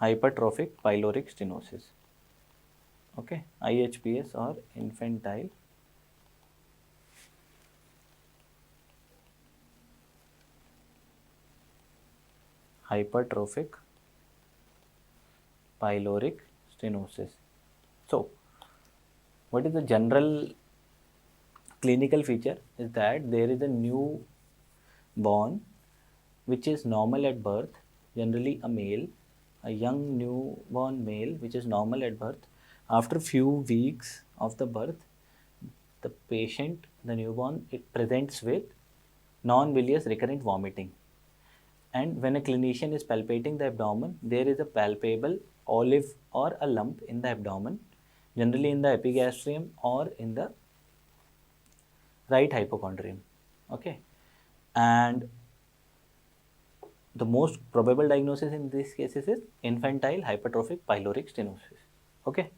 hypertrophic pyloric stenosis. Okay, IHPS or infantile hypertrophic pyloric stenosis. So, what is the general clinical feature is that there is a new born which is normal at birth, generally a male, a young newborn male which is normal at birth. After few weeks of the birth, the patient, the newborn, it presents with non-bilious recurrent vomiting. And when a clinician is palpating the abdomen, there is a palpable olive or a lump in the abdomen, generally in the epigastrium or in the right hypochondrium. Okay, and the most probable diagnosis in these cases is infantile hypertrophic pyloric stenosis. Okay,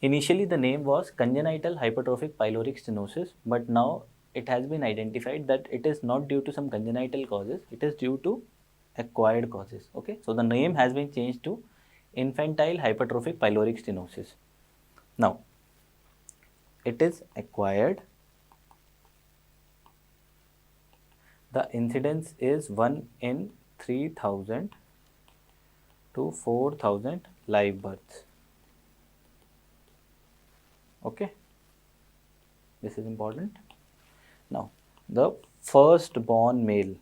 initially the name was congenital hypertrophic pyloric stenosis, but now it has been identified that it is not due to some congenital causes, it is due to acquired causes. Okay, so the name has been changed to infantile hypertrophic pyloric stenosis. Now it is acquired. The incidence is 1 in 3000 to 4000 live births. Okay, this is important. Now the first born male,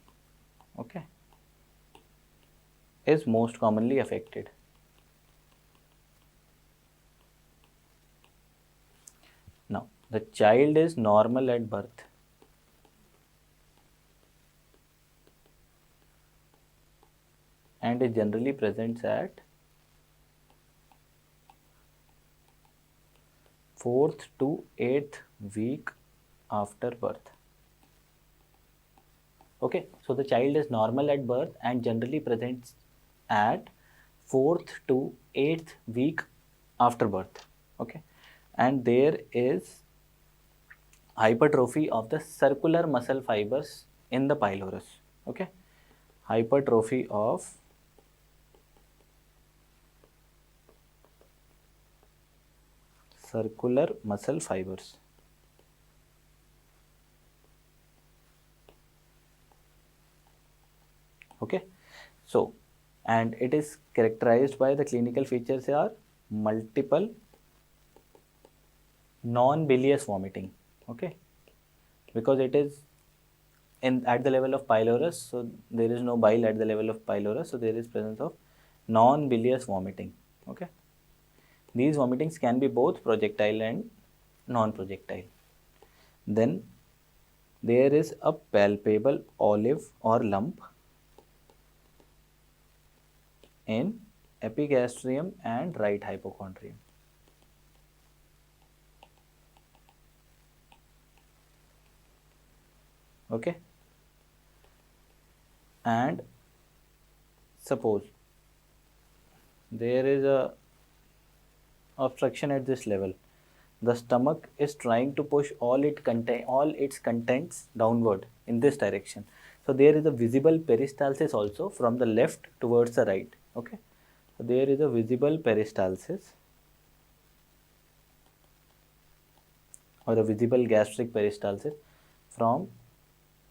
okay, is most commonly affected. Now the child is normal at birth. And it generally presents at 4th to 8th week after birth. Okay, so the child is normal at birth and generally presents at 4th to 8th week after birth. Okay, and there is hypertrophy of the circular muscle fibers in the pylorus. Okay, hypertrophy of circular muscle fibers. Okay, so and it is characterized by the clinical features are multiple non-bilious vomiting. Okay, because it is in at the level of pylorus, so there is no bile at the level of pylorus, so there is presence of non-bilious vomiting. Okay, these vomitings can be both projectile and non-projectile. Then there is a palpable olive or lump in epigastrium and right hypochondrium. Okay, and suppose there is a obstruction at this level, the stomach is trying to push all its contents downward in this direction, so there is a visible peristalsis also from the left towards the right. Okay, so there is a visible peristalsis or a visible gastric peristalsis from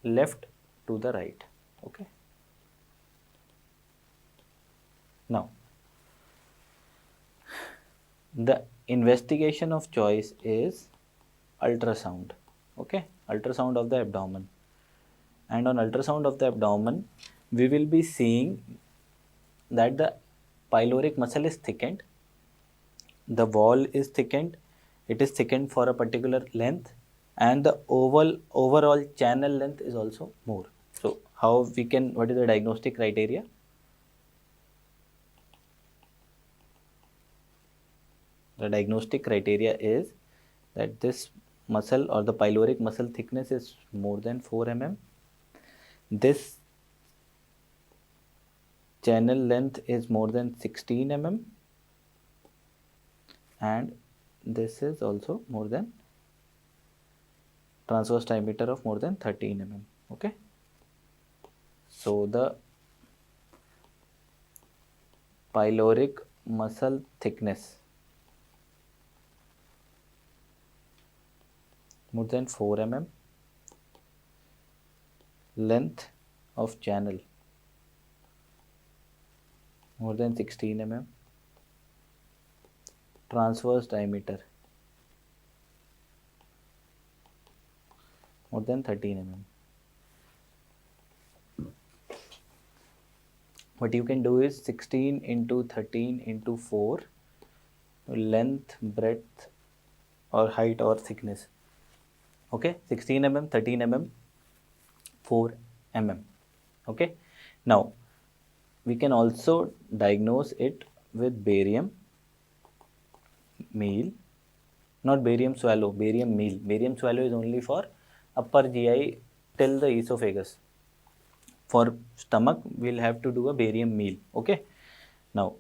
left to the right. Okay, now the investigation of choice is ultrasound. Okay, ultrasound of the abdomen, and on ultrasound of the abdomen we will be seeing that the pyloric muscle is thickened, the wall is thickened, it is thickened for a particular length, and the overall channel length is also more. So how we can, what is the diagnostic criteria? The diagnostic criteria is that this muscle or the pyloric muscle thickness is more than 4 mm. This channel length is more than 16 mm. And this is also more than transverse diameter of more than 13 mm. Okay. So the pyloric muscle thickness more than 4 mm, length of channel more than 16 mm, transverse diameter more than 13 mm. What you can do is 16 into 13 into 4 length, breadth or height or thickness. Okay, 16 mm, 13 mm, 4 mm. Okay, now we can also diagnose it with barium meal, not barium swallow, barium meal. Barium swallow is only for upper GI till the esophagus. For stomach, we'll have to do a barium meal. Okay, now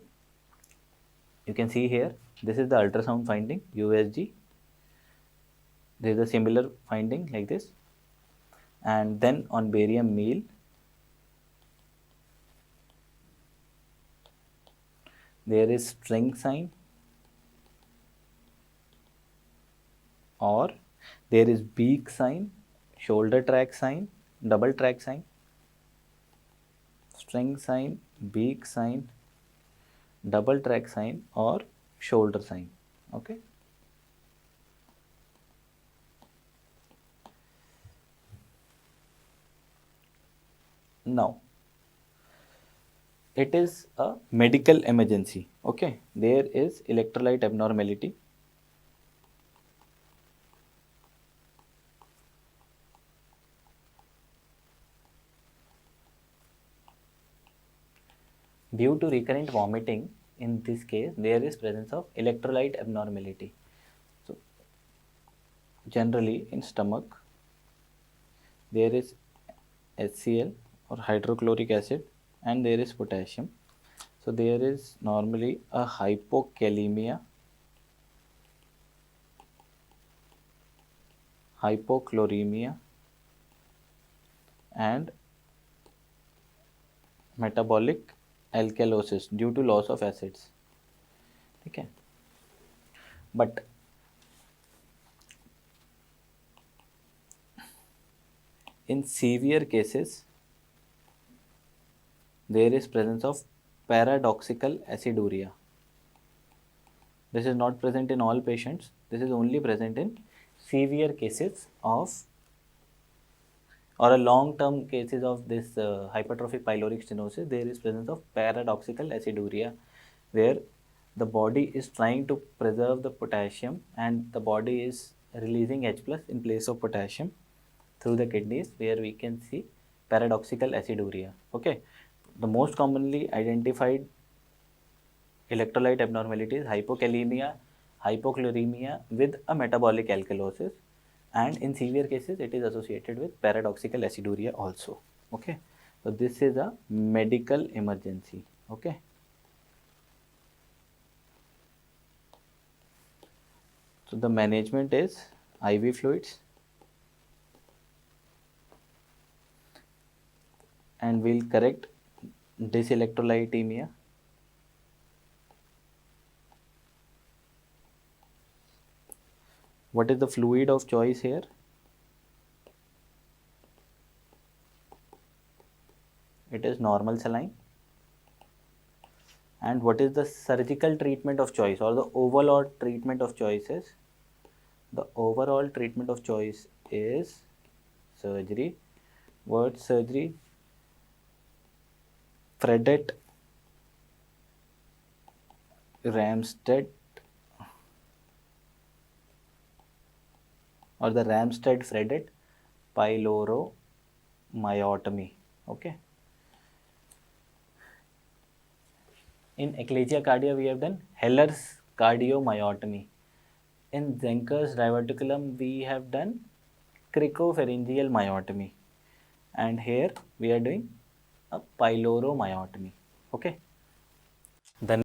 you can see here, this is the ultrasound finding, USG. There is a similar finding like this. And then on barium meal, there is string sign or there is beak sign, shoulder track sign, double track sign, string sign, beak sign, double track sign or shoulder sign. Okay. Now, it is a medical emergency. Okay, there is electrolyte abnormality. Due to recurrent vomiting, in this case, there is presence of electrolyte abnormality. So, generally in stomach, there is HCl or hydrochloric acid and there is potassium. So, there is normally a hypokalemia, hypochloremia and metabolic alkalosis due to loss of acids. Okay. But in severe cases, there is presence of paradoxical aciduria. This is not present in all patients. This is only present in severe cases of or a long-term cases of this hypertrophic pyloric stenosis. There is presence of paradoxical aciduria where the body is trying to preserve the potassium and the body is releasing H plus in place of potassium through the kidneys, where we can see paradoxical aciduria. Okay, the most commonly identified electrolyte abnormalities: hypokalemia, hypochloremia with a metabolic alkalosis, and in severe cases it is associated with paradoxical aciduria also. Okay, so this is a medical emergency. Okay, so the management is IV fluids, and we'll correct dyselectrolytemia. What is the fluid of choice here? It is normal saline. And what is the surgical treatment of choice or the overall treatment of choice is? The overall treatment of choice is surgery. Word surgery: Fredet, Ramstead or the Ramstead-Fredet pyloromyotomy. Okay. In eclasia cardia, we have done Heller's cardiomyotomy. In Zenker's diverticulum, we have done cricopharyngeal myotomy. And here we are doing a pyloromyotomy. Okay.